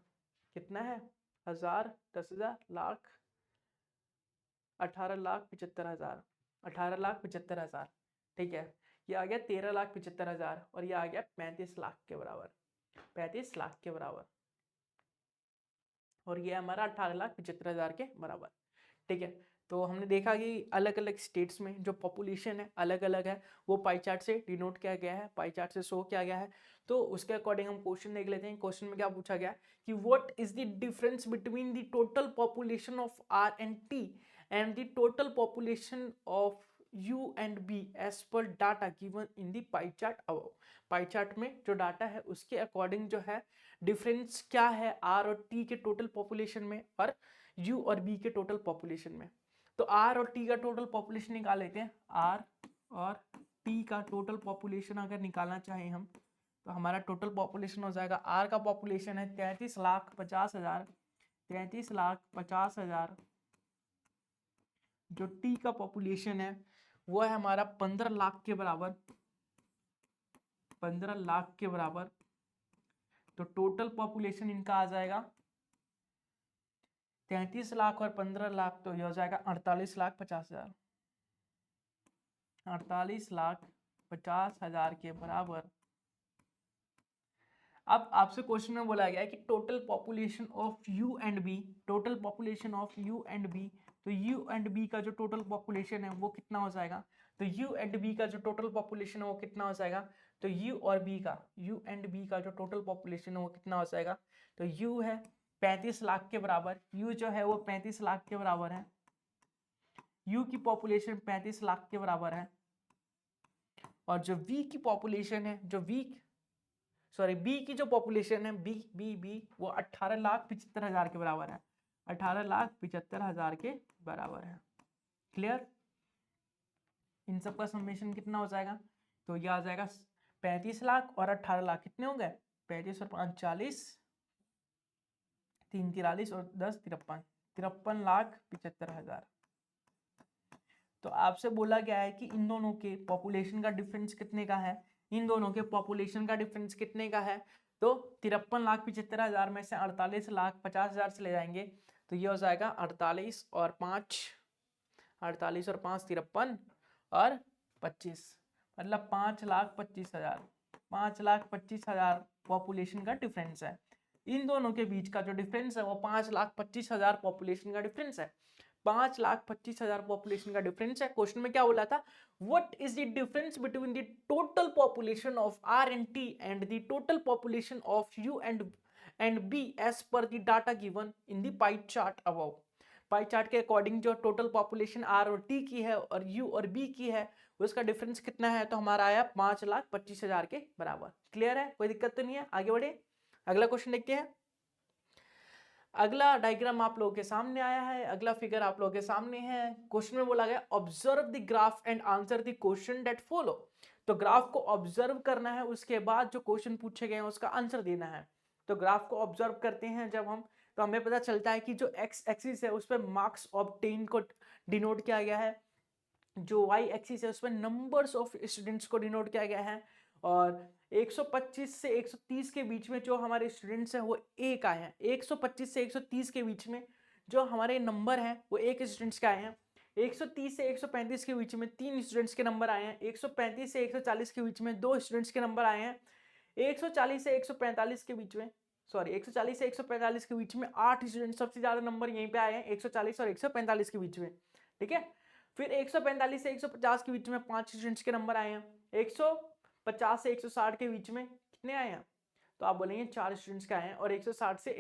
कितना है, 1000, 10,000, लाख, 18,75,000, 18,75,000, ठीक है। ये आ गया 13,75,000 और ये आ गया 35 लाख के बराबर, 35 लाख के बराबर, और ये हमारा 18,75,000 के बराबर, ठीक है। तो हमने देखा कि अलग अलग स्टेट्स में जो पॉपुलेशन है अलग अलग है, वो पाई चार्ट से डिनोट किया गया है, पाई चार्ट से शो किया गया है। तो उसके अकॉर्डिंग हम क्वेश्चन देख लेते हैं। क्वेश्चन में क्या पूछा गया कि what is the difference between the total population of R and T and the total population of U and B as per data given in the pie chart above. Pie chart में जो data है उसके according जो है difference क्या है are और T के टोटल पॉपुलेशन में और यू और बी के टोटल पॉपुलेशन में। तो आर और टी का टोटल पॉपुलेशन निकाल लेते हैं। आर और टी का टोटल पॉपुलेशन अगर निकालना चाहें हम तो हमारा टोटल पॉपुलेशन हो जाएगा, आर का पॉपुलेशन है 33,50,000, 33,50,000। जो टी का पॉपुलेशन है वो है हमारा 15 लाख के बराबर, 15 लाख के बराबर। तो टोटल पॉपुलेशन इनका आ जाएगा 33 लाख और 15 लाख, तो ये हो जाएगा 48,50,000, 48,50,000 के बराबर। अब आपसे क्वेश्चन में बोला गया है कि total population of U and B, total population of U and B, तो यू एंड बी का जो टोटल पॉपुलेशन है वो कितना हो जाएगा, तो यू एंड बी का जो टोटल पॉपुलेशन है वो कितना हो जाएगा, तो यू और बी का, यू एंड बी का जो टोटल पॉपुलेशन है वो कितना हो जाएगा, तो यू है 35 लाख के बराबर, यू जो है वो 35 लाख के बराबर है, यू की पॉपुलेशन 35 लाख के बराबर है, और जो वी की पॉपुलेशन है, जो बी की जो पॉपुलेशन है, बी वो 18,75,000 के बराबर है, 18,75,000 के बराबर है। क्लियर? इन सब का समेशन कितना हो जाएगा, तो ये आ जाएगा 35 लाख और 18 लाख, कितने हो गए, 35 और 5 40, 3 43 और 10 53, 53,75,000। तो आपसे बोला गया है कि इन दोनों के पॉपुलेशन का डिफरेंस कितने का है, इन दोनों के पॉपुलेशन का डिफरेंस कितने का है, तो 53,75,000 में से 48,50,000 से ले जाएंगे तो ये हो जाएगा 48 और 5 53 और 25, मतलब 5,25,000, 5,25,000 पॉपुलेशन का डिफरेंस है। इन दोनों के बीच का जो डिफरेंस है वो 5,25,000 पॉपुलेशन का डिफरेंस है, 5,25,000 पॉपुलेशन का डिफरेंस है। क्वेश्चन में क्या बोला था, what is the difference between the total population of R and T and the total population of U and B as per the data given in the pie chart above. Pie chart के according जो total population R और T की है और you और B की है उसका डिफरेंस कितना है, तो हमारा आया 5,25,000 के बराबर। क्लियर है, कोई दिक्कत तो नहीं है, आगे बढ़े, अगला क्वेश्चन देखते हैं। अगला डायग्राम आप लोगों के सामने आया है, अगला फिगर आप लोगों के सामने है। क्वेश्चन में बोला गया observe the graph and answer the question that follow. तो ग्राफ को ऑब्जर्व करना है, उसके बाद जो क्वेश्चन पूछे गए हैं उसका आंसर देना है। तो ग्राफ को ऑब्जर्व करते हैं जब हम, तो हमें पता चलता है कि जो एक्स एक्सिस है उस पर मार्क्स ऑब्टेन को डिनोट किया गया है, जो वाई एक्सिस है उस पर नंबर्स ऑफ स्टूडेंट्स को डिनोट किया गया है, और 125 से 130 के बीच में जो हमारे स्टूडेंट्स हैं वो एक आए हैं, 125 से 130 के बीच में जो हमारे नंबर हैं वो एक स्टूडेंट्स के आए हैं, 130 से 135 के बीच में 3 स्टूडेंट्स के नंबर आए हैं, 135 से 140 के बीच में 2 स्टूडेंट्स के नंबर आए हैं, 140 से 145 के बीच में 140 से 145 के बीच में 8 स्टूडेंट, सबसे ज्यादा नंबर यहीं पे आए हैं 140 और 145 के बीच में। ठीक है, फिर 145 से 150 के बीच में 5 स्टूडेंट्स के नंबर आए हैं, 150 से 160 के बीच में कितने आए हैं, तो आप बोलेंगे 4 स्टूडेंट्स के आए हैं, और 160 से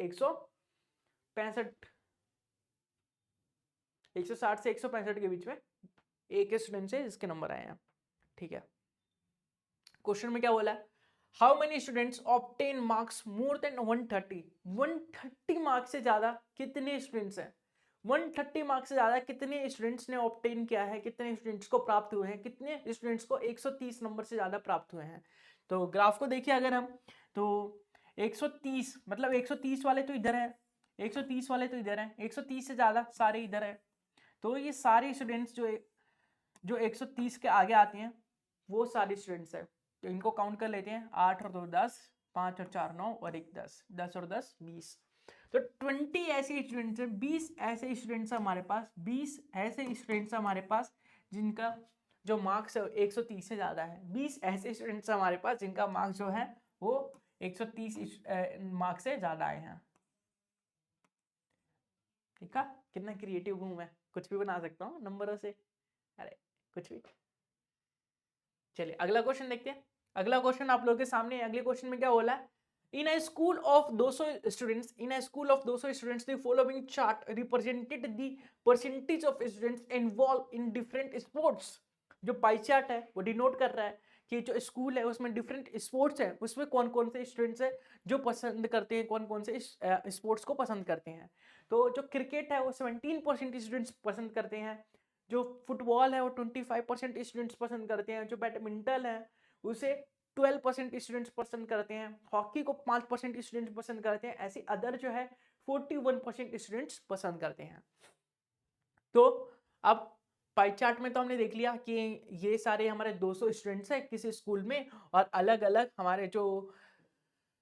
165 के बीच में एक स्टूडेंट है जिसके नंबर आए हैं। ठीक है, क्वेश्चन में क्या बोला है, how many students obtain marks more than 130, 130 marks से ज्यादा कितने स्टूडेंट्स हैं, 130 मार्क्स से ज्यादा कितने स्टूडेंट्स ने ऑब्टेन किया है, कितने स्टूडेंट्स को प्राप्त हुए हैं, कितने स्टूडेंट्स को 130 नंबर से ज्यादा प्राप्त हुए हैं। तो ग्राफ को देखिए अगर हम, तो 130 मतलब 130 वाले तो इधर है, 130 वाले तो इधर है, 130 से ज्यादा सारे इधर है, तो ये सारे स्टूडेंट्स जो 130 के आगे आते हैं वो सारे स्टूडेंट्स है। तो इनको काउंट कर लेते हैं, 8 और 2 10, 5 और 4 9 और 1 10, 10 और 10 20, तो 20 ऐसे स्टूडेंट्स हैं, 20 ऐसे स्टूडेंट्स हमारे पास, 20 ऐसे स्टूडेंट्स हमारे पास जिनका जो मार्क्स है 130 से ज्यादा है, 20 ऐसे स्टूडेंट्स हमारे पास जिनका मार्क्स जो है वो 130 मार्क्स से ज्यादा आए हैं। ठीक है, कितना क्रिएटिव हूं मैं, कुछ भी बना सकता हूँ नंबरों से, अरे कुछ भी। चलिए अगला क्वेश्चन देखते हैं। अगला क्वेश्चन आप लोगों के सामने है। अगले क्वेश्चन में क्या बोला है, in a school of 200 students, in a school of 200 students the following chart represented the percentage of students involve in different sports. जो पाई चार्ट है वो डिनोट कर रहा है कि जो स्कूल है उसमें डिफरेंट स्पोर्ट्स है, उसमें कौन कौन से स्टूडेंट्स है जो पसंद करते हैं, कौन कौन से स्पोर्ट्स को पसंद करते हैं। तो जो क्रिकेट है वो 17% स्टूडेंट्स पसंद करते हैं, जो फुटबॉल है वो 25% स्टूडेंट्स पसंद करते हैं, जो बैडमिंटन है उसे 12% स्टूडेंट्स पसंद करते हैं, हॉकी को 5% स्टूडेंट्स पसंद करते हैं, ऐसे अदर जो है 41% स्टूडेंट्स पसंद करते हैं। तो अब पाई चार्ट में तो हमने देख लिया कि ये सारे हमारे 200 स्टूडेंट्स हैं किसी स्कूल में, और अलग अलग हमारे जो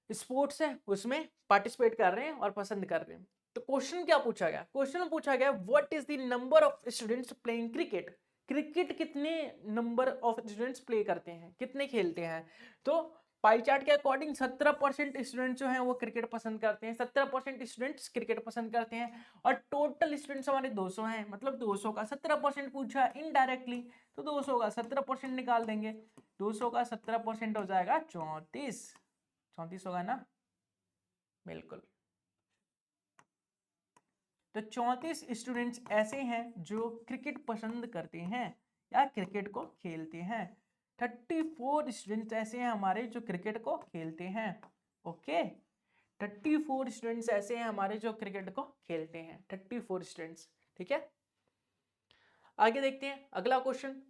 स्पोर्ट्स है उसमें पार्टिसिपेट कर रहे हैं और पसंद कर रहे हैं। तो क्वेश्चन क्या पूछा गया, क्वेश्चन में पूछा गया what is the number of students playing cricket, cricket कितने नंबर ऑफ स्टूडेंट्स प्ले करते हैं, कितने खेलते हैं। तो पाई चार्ट के अकॉर्डिंग 17% स्टूडेंट जो हैं वो क्रिकेट पसंद करते हैं, 17% स्टूडेंट्स क्रिकेट पसंद करते हैं, और टोटल स्टूडेंट्स हमारे 200 हैं, मतलब 200 का 17% पूछा इनडायरेक्टली, तो 200 का 17% निकाल देंगे, 200 का 17% हो जाएगा 34, 34 होगा ना, बिल्कुल। तो 34 स्टूडेंट्स ऐसे हैं जो क्रिकेट पसंद करते हैं या क्रिकेट को खेलते हैं। 34 स्टूडेंट्स ऐसे हैं हमारे जो क्रिकेट को खेलते हैं। ओके, 34 स्टूडेंट्स ऐसे हैं हमारे जो क्रिकेट को खेलते हैं, 34 स्टूडेंट्स। ठीक है, आगे देखते हैं अगला क्वेश्चन।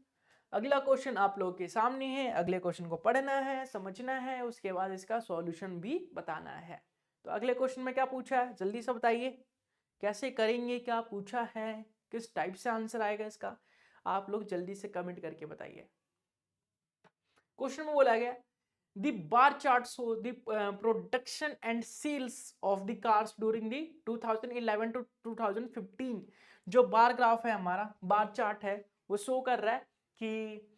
अगला क्वेश्चन आप लोगों के सामने है, अगले क्वेश्चन को पढ़ना है, समझना है, उसके बाद इसका सॉल्यूशन भी बताना है। तो अगले क्वेश्चन में क्या पूछा है, जल्दी से बताइए, कैसे करेंगे, क्या पूछा है, किस टाइप से आंसर आएगा इसका, आप लोग जल्दी से कमेंट करके बताइए। क्वेश्चन में बोला गया the bar chart show the production and sales of the cars during the 2011 to 2015। जो बार ग्राफ है हमारा, बार चार्ट है, वो शो कर रहा है कि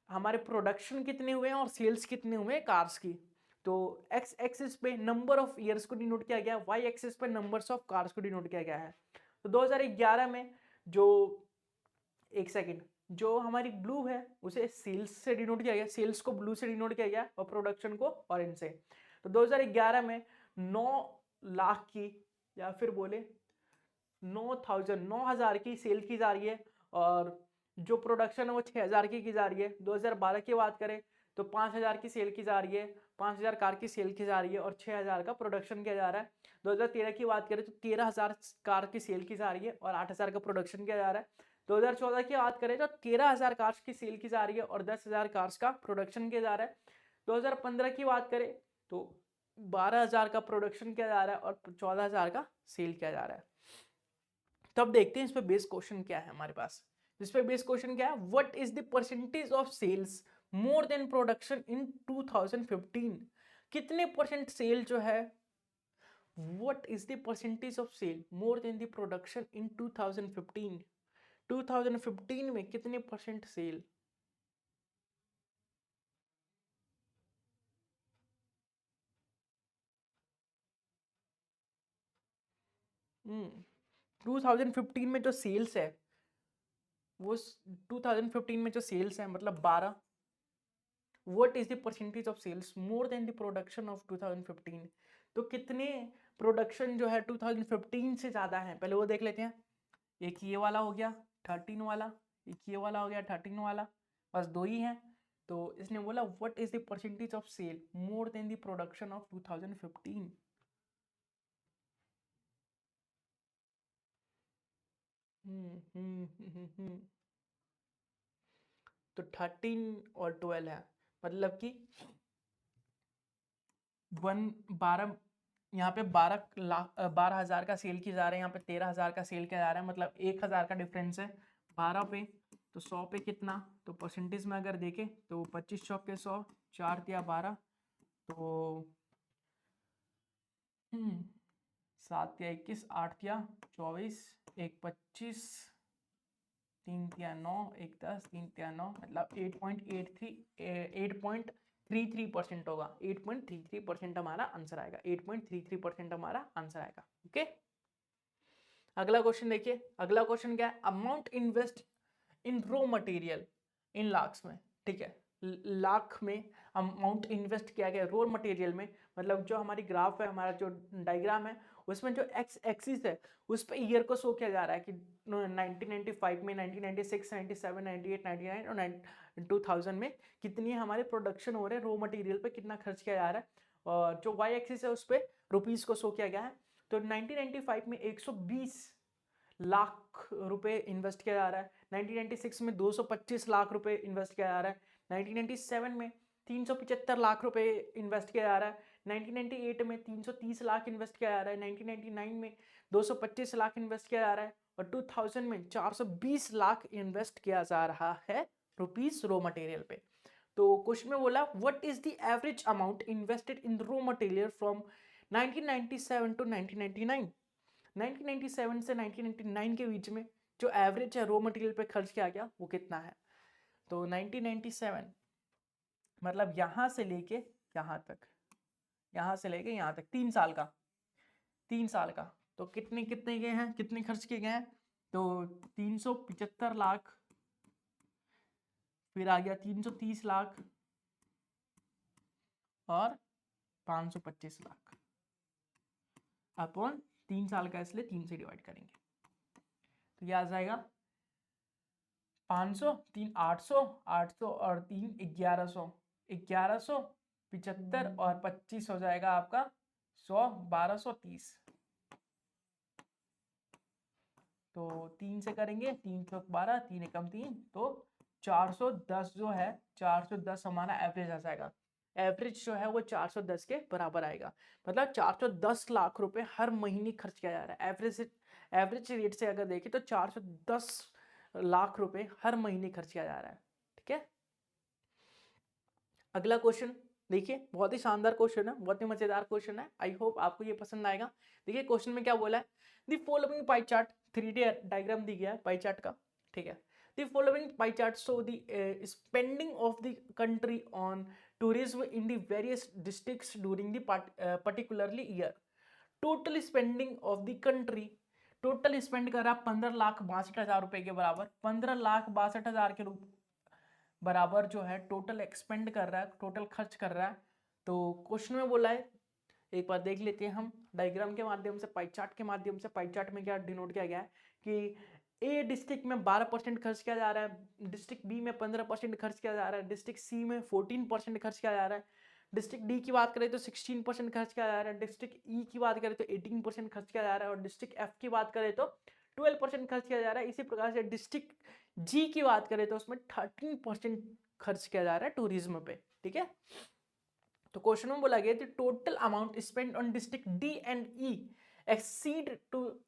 हमारे प्रोडक्शन कितने हुए हैं और सेल्स कितने हुए हैं कार्स की। तो एक्स एक्सिस पे नंबर ऑफ ईयर्स को डिनोट किया गया, वाई एक्सिस पे नंबर्स ऑफ कार्स को डिनोट किया गया है। तो 2011 में जो, एक सेकेंड, जो हमारी ब्लू है उसे सेल्स से डिनोट किया गया, सेल्स को ब्लू से डिनोट किया गया और प्रोडक्शन को ऑरेंज से। तो 2011 में 9 लाख की, या फिर बोले 9,000 की सेल की जा रही है, और जो प्रोडक्शन है वो 6,000 की जा रही है। 2012 की बात करें तो 5,000 की सेल की जा रही है, 5,000 कार की सेल की जा रही है, और 6,000 का प्रोडक्शन किया जा रहा है। 2013 की बात करें तो 13,000 कार की सेल की जा रही है और 8,000 का प्रोडक्शन किया जा रहा है। 2014 की बात करें तो 13,000 कार्स की सेल की जा रही है और 10,000 कार्स का प्रोडक्शन किया जा रहा है। 2015 की बात करें तो 12,000 का प्रोडक्शन किया जा रहा है और 14,000 का सेल किया जा रहा है। तब देखते हैं इस पे बेस क्वेश्चन क्या है हमारे पास। इस पे बेस क्वेश्चन क्या है, what is the percentage of sales more than production in 2015। कितने परसेंट सेल जो है, what is the percentage of sale more than the production in 2015। 2015 में कितने परसेंट सेल, हम्म 2015 में जो सेल्स है वो 2015 में जो सेल्स है मतलब 12, what is the percentage of sales more than the production of 2015। तो कितने प्रोडक्शन जो है 2015 से ज्यादा है, पहले वो देख लेते हैं। एक ये वाला हो गया 13 वाला, एक ये वाला हो गया 13 वाला, बस दो ही हैं। तो इसने बोला what is the percentage of sale more than the production of 2015। तो 13 और 12 है, मतलब कि 12, यहाँ पे 12,000 का सेल किया जा रहा है, यहाँ पे 13,000 का सेल किया जा रहा है, मतलब 1,000 का डिफरेंस है 12 पे। तो 100 पे कितना, तो परसेंटेज में अगर देखें तो 25 चौक के 100, 4 या 12, तो 7 या 21, 8 या 24, 1 25, 3 या 9, 1 10, 3 या 9, मतलब 8.33% होगा। 8.33% हमारा आंसर आएगा, 8.33% हमारा आंसर आएगा। ओके, अगला क्वेश्चन देखिए। अगला क्वेश्चन क्या है, amount invest in raw material in lakhs में। ठीक है, लाख में अमाउंट इन्वेस्ट किया गया रॉ मटेरियल में, मतलब जो हमारी ग्राफ है, हमारा जो डायग्राम है, उसमें जो एक्स एक्सिस है उस पर ईयर को शो किया जा रहा है कि 1995 में, 1996, 97, 98, 99 और 2000 में कितनी हमारे प्रोडक्शन हो रहे हैं, रॉ मटेरियल पे कितना खर्च किया जा रहा है, और जो वाई एक्सिस है उस पर रुपीस को शो किया गया है। तो 1995 में 120 लाख रुपए इन्वेस्ट किया जा रहा है, 1996 में 225 लाख रुपए इन्वेस्ट किया जा रहा है, 1997 में 375 लाख रुपए इन्वेस्ट किया जा रहा है, 1998 में 330 लाख इन्वेस्ट किया जा रहा है, 1999 में 225 लाख इन्वेस्ट किया जा रहा है, और 2000 में 420 लाख इन्वेस्ट किया जा रहा है रुपीस रॉ मटेरियल पे। तो क्वेश्चन में बोला what is the average amount invested in raw material from 1997 to 1999। 1997 से 1999 के बीच में जो एवरेज है रॉ मटेरियल पे खर्च किया गया वो कितना है। तो 1997 मतलब यहाँ से लेके यहाँ तक, यहाँ से लेके यहाँ तक 3 साल का, 3 साल का। तो कितने कितने गए हैं, कितने खर्च किए गए हैं, तो 375 लाख, फिर आ गया 330 लाख और 525 लाख अपॉन 3 साल का, इसलिए 3 से डिवाइड करेंगे तो ये आ जाएगा 500, 3 800, 800 और 3 1100, 1175 और 25 हो जाएगा आपका 100, 1230। तो 3 से करेंगे, 3 चौक 12, 3 एकम 3, तो 410 जो है, 410 हमारा एवरेज आ जाएगा। एवरेज जो है वो 410 के बराबर आएगा, मतलब 410 लाख रुपए हर महीने खर्च किया जा रहा है। एवरेज रेट से अगर देखें तो 410 लाख रुपए हर महीने खर्च किया जा रहा है। ठीक है, अगला क्वेश्चन देखिए, बहुत ही शानदार क्वेश्चन है, बहुत ही मजेदार क्वेश्चन है। आई होप आपको ये पसंद आएगा। देखिए क्वेश्चन में क्या बोला है, the following pie chart, 3D diagram दी गया है पाई चार्ट का। ठीक है, the following pie chart show the spending of the country on tourism in the various districts during the particularly year. Total spending of the country, total spend कर रहा 15,62,000 रुपए के बराबर, 15,62,000 के बराबर जो है टोटल एक्सपेंड कर रहा है, टोटल खर्च कर रहा है। तो क्वेश्चन में बोला है, एक बार देख लेते हैं हम डायग्राम के माध्यम से, पाई चार्ट के माध्यम से। पाई चार्ट में क्या डिनोट किया गया है कि ए डिस्ट्रिक्ट में 12% खर्च किया जा रहा है, डिस्ट्रिक्ट बी में 15% खर्च किया जा रहा है, डिस्ट्रिक्ट सी में 14% खर्च किया जा रहा है, डिस्ट्रिक्ट डी की बात करें तो 16% खर्च किया जा रहा है, डिस्ट्रिक्ट ई की बात करें तो 18% खर्च किया जा रहा है, और डिस्ट्रिक्ट एफ की बात करें तो 12% खर्च किया जा रहा है। इसी प्रकार से डिस्ट्रिक्ट जी की बात करें तो उसमें 13% खर्च किया जा रहा है टूरिज्म पे। ठीक है, तो क्वेश्चन में बोला गया कि total amount spend on district D and E exceed to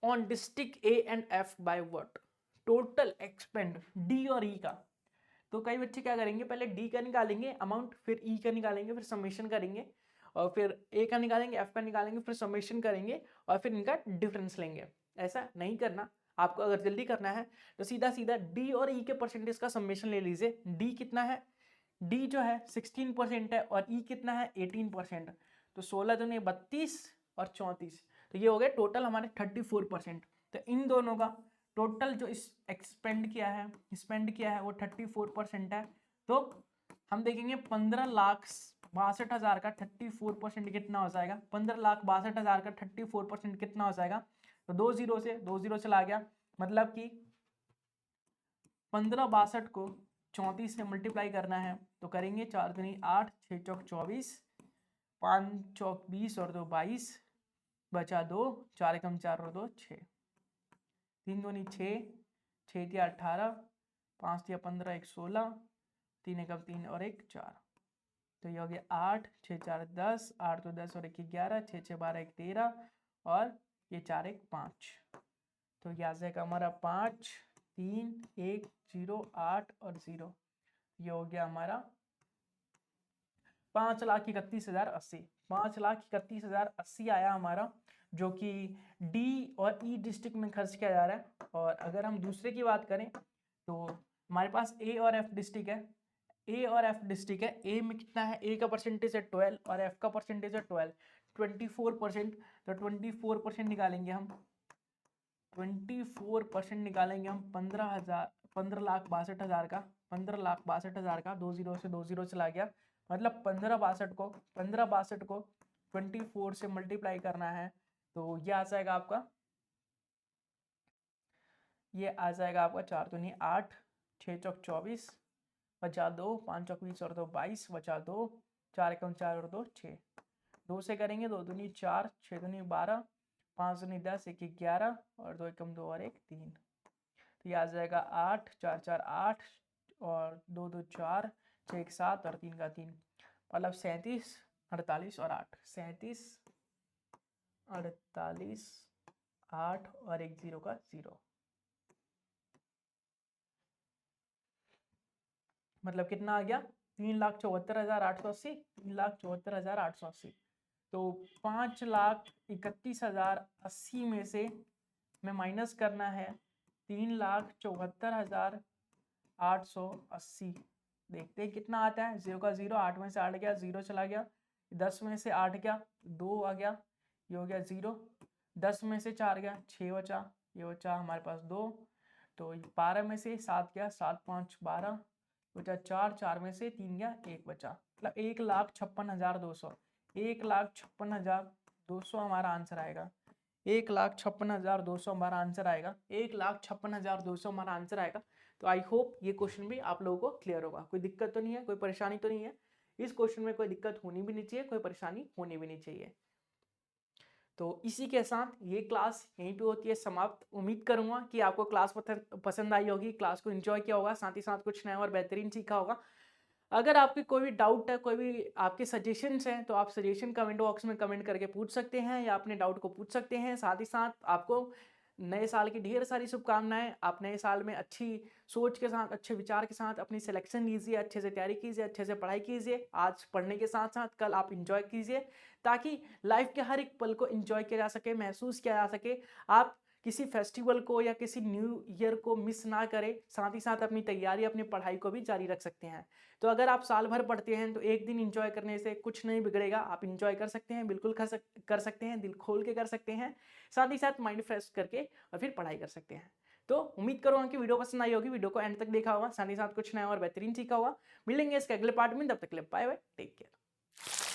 on district A and F by what. Total expend D और ई का, तो कई बच्चे क्या करेंगे, पहले डी का निकालेंगे अमाउंट, फिर ई का निकालेंगे, फिर समेशन करेंगे, और फिर ए का निकालेंगे, एफ का निकालेंगे, फिर समेशन करेंगे, और फिर इनका डिफरेंस लेंगे। ऐसा नहीं करना, आपको अगर जल्दी करना है तो सीधा सीधा डी और ई के परसेंटेज का समेशन ले लीजिए। डी कितना है, डी जो है 16% है, और ई कितना है 18%। तो 16 दूनी 32 और 34, तो ये हो गए टोटल हमारे 34%। तो इन दोनों का टोटल जो स्पेंड किया है वो 34% है। तो हम देखेंगे 15,62,000 का 34% कितना हो जाएगा, 15,62,000 का 34% कितना हो जाएगा, तो 2 चला गया, मतलब कि 15,62 को 34 से मल्टीप्लाई करना है तो करेंगे, 4 दूनी 8, 6 चौक 24, 5 चौक 20 और 2 22, बचा 2, 4 एकम 4 और 2 6, 3 दूनी 6, 6 दिया 18, 5 दिया 15, 1 16, 3 एकम 3 और 1 4, तो ये हो गया 8, 6 4 10, 8 2 10 और 1 11, 6 6 12 1 13, और ये 4 1 5, तो यहाँ से हमारा 5 3 1 0 8 और 0, ये हो गया हमारा 5,31,080, 5,31,080 आया हमारा, जो कि डी और ई डिस्ट्रिक्ट में खर्च किया जा रहा है। और अगर हम दूसरे की बात करें तो हमारे पास ए और एफ डिस्ट्रिक्ट है, ए और एफ डिस्ट्रिक्ट है। ए में कितना है, ए का परसेंटेज है 12 और एफ का परसेंटेज है 12, 24%। तो 24% निकालेंगे हम, 24% निकालेंगे हम 15,62,000 का, 15,62,000 का, 20 से 20 चला गया, मतलब 15,62 को 24 से मल्टीप्लाई करना है, तो ये आ जाएगा आपका, ये आ जाएगा आपका 4 दूनी 8, 6 चौक 24, बचा 2, 5 चौक 20 और 2 22, बचा 2, 4 एकम 4 और 2 6, 2 से करेंगे, 2 दूनी 4, 6 दूनी 12, 5 दूनी 10, 1 11 और 2 एकम 2 और 1 3, तो ये आ जाएगा 8 4 4 8 और 2 2 4, 6 1 7 और 3 का 3, मतलब 37 48 और 8, 37 48 8 और 1 0 का 0, मतलब कितना आ गया, 3,74,880, 3,74,880। तो 5,31,080 में से में माइनस करना है 3,74,880, देखते हैं कितना आता है। 0 का 0, 8 में से 8 गया, 0 चला गया। 10 में से 8 गया, 2 आ गया, ये हो गया 0। 10 में से 4 गया, 6 बचा, ये बचा हमारे पास 2। तो 12 में से 7 गया, 7 5 12 बचा 4, 4 में से 3 गया, 1 बचा, मतलब 1,56,200। 1,56,200 हमारा आंसर आएगा। 1,56,200 हमारा आंसर आएगा। 1,56,200 हमारा आंसर आएगा। तो आई होप ये क्वेश्चन भी आप लोगों को क्लियर होगा। कोई दिक्कत तो नहीं है, कोई परेशानी तो नहीं है। इस क्वेश्चन में कोई दिक्कत होनी भी नहीं चाहिए, कोई परेशानी होनी भी नहीं चाहिए। तो इसी के साथ ये क्लास यहीं पे होती है समाप्त। उम्मीद करूंगा कि आपको क्लास पसंद आई होगी, क्लास को एंजॉय किया होगा, साथ ही साथ कुछ नया और बेहतरीन सीखा होगा। अगर आपकी कोई भी डाउट है, कोई भी आपके सजेशंस हैं, तो आप सजेशन कमेंट बॉक्स में कमेंट करके पूछ सकते हैं या अपने डाउट को पूछ सकते हैं। साथ ही साथ आपको नए साल की ढेर सारी शुभकामनाएं। आप नए साल में अच्छी सोच के साथ, अच्छे विचार के साथ अपनी सिलेक्शन लीजिए, अच्छे से तैयारी कीजिए, अच्छे से पढ़ाई कीजिए। आज पढ़ने के साथ साथ कल आप इंजॉय कीजिए, ताकि लाइफ के हर एक पल को इंजॉय किया जा सके, महसूस किया जा सके। आप किसी फेस्टिवल को या किसी न्यू ईयर को मिस ना करें। साथ ही साथ अपनी तैयारी, अपनी पढ़ाई को भी जारी रख सकते हैं। तो अगर आप साल भर पढ़ते हैं तो एक दिन इंजॉय करने से कुछ नहीं बिगड़ेगा। आप इंजॉय कर सकते हैं, बिल्कुल कर सकते हैं, दिल खोल के कर सकते हैं। साथ ही साथ माइंड फ्रेश करके और फिर पढ़ाई कर सकते हैं। तो उम्मीद करूंगा कि वीडियो पसंद आई होगी, वीडियो को एंड तक देखा होगा, साथ ही साथ कुछ नया और बेहतरीन सीखा होगा। मिलेंगे इसके अगले पार्ट में, तब तक के लिए बाय बाय, टेक केयर।